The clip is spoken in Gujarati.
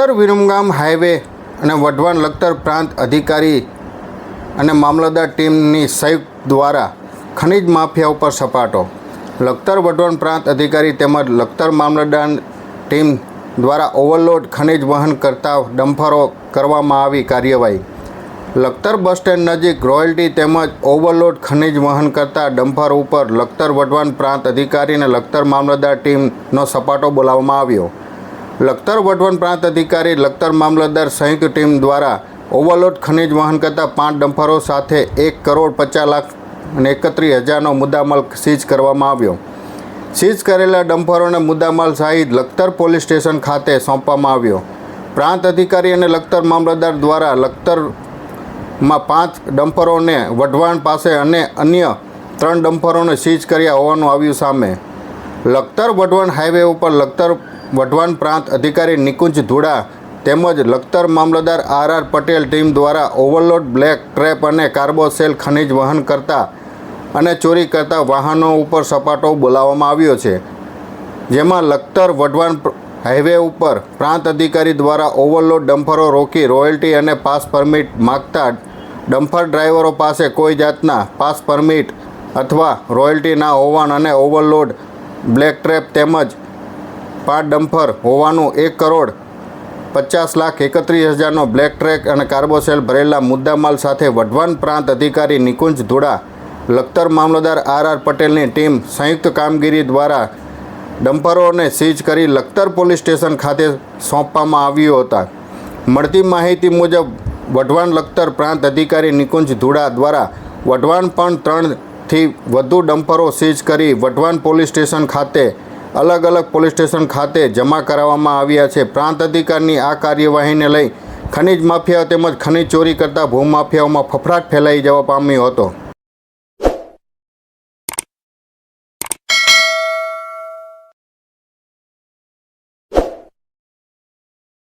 લખતર વિરમગામ હાઈવે અને વઢવાણ લખતર પ્રાંત અધિકારી અને મામલતદાર ટીમની સંયુક્ત દ્વારા ખનિજ માફિયા ઉપર સપાટો. લખતર વઢવાણ પ્રાંત અધિકારી તેમજ લખતર મામલતદાર ટીમ દ્વારા ઓવરલોડ ખનિજ વહન કરતા ડમ્પરો કરવામાં આવી કાર્યવાહી. લખતર બસ સ્ટેન્ડ નજીક રોયલ્ટી તેમજ ઓવરલોડ ખનિજ વહન કરતા ડમ્પર ઉપર લખતર વઢવાણ પ્રાંત અધિકારી અને લખતર મામલતદાર ટીમનો સપાટો બોલાવવામાં આવ્યો. લખતર વઢવાણ પ્રાંત અધિકારી લખતર મામલતદાર સંયુક્ત ટીમ દ્વારા ઓવરલોડ ખનિજ વહન કરતા 5 ડમ્પરો સાથે 1,50,31,000નો મુદ્દામાલ સીઝ કરવામાં આવ્યો. સીઝ કરેલા ડમ્પરોને મુદ્દામાલ સહિત લખતર પોલીસ સ્ટેશન ખાતે સોંપવામાં આવ્યો. પ્રાંત અધિકારી અને લખતર મામલતદાર દ્વારા લખતરમાં 5 ડમ્પરોને વઢવાણ પાસે અને અન્ય 3 ડમ્પરોને સીઝ કર્યા હોવાનું આવ્યું સામે. લખતર વઢવાણ હાઈવે ઉપર લખતર વઢવાણ પ્રાંત અધિકારી નિકુંજ ધુડા તેમજ લખતર મામલતદાર આર પટેલ ટીમ દ્વારા ઓવરલોડ બ્લેક ટ્રેપ અને કાર્બોસેલ ખનિજ વહન કરતા અને ચોરી કરતા વાહનો ઉપર સપાટો બોલાવવામાં આવ્યો છે. જેમાં લખતર વઢવાણ હાઈવે ઉપર પ્રાંત અધિકારી દ્વારા ઓવરલોડ ડમ્પરો રોકી રોયલ્ટી અને પાસ પરમિટ માગતા ડમ્પર ડ્રાઈવરો પાસે કોઈ જાતના પાસ પરમિટ અથવા રોયલ્ટી ના હોવાનું અને ઓવરલોડ બ્લેક ટ્રેપ તેમજ 5 ડમ્પર હોવાનું 1,50,31,000નો બ્લેક ટ્રેક અને કાર્બોસેલ ભરેલા મુદ્દામાલ સાથે વઢવાણ પ્રાંત અધિકારી નિકુંજ ધુડા લખતર મામલતદાર આર પટેલની ટીમ સંયુક્ત કામગીરી દ્વારા ડમ્પરોને સીઝ કરી લખતર પોલીસ સ્ટેશન ખાતે સોંપવામાં આવ્યું હતા. મળતી માહિતી મુજબ વઢવાણ લખતર પ્રાંત અધિકારી નિકુંજ ધુડા દ્વારા વઢવાણ પણ 3થી વધુ ડમ્પરો સીઝ કરી વઢવાણ પોલીસ સ્ટેશન ખાતે અલગ અલગ પોલીસ સ્ટેશન ખાતે જમા કરાવવામાં આવ્યા છે. પ્રાંત અધિકારીની આ કાર્યવાહીને લઈ ખનિજ માફિયાઓ તેમજ ખનિજ ચોરી કરતા ભૂમાફિયાઓમાં ફફડાટ ફેલાઈ જવા પામ્યો હતો.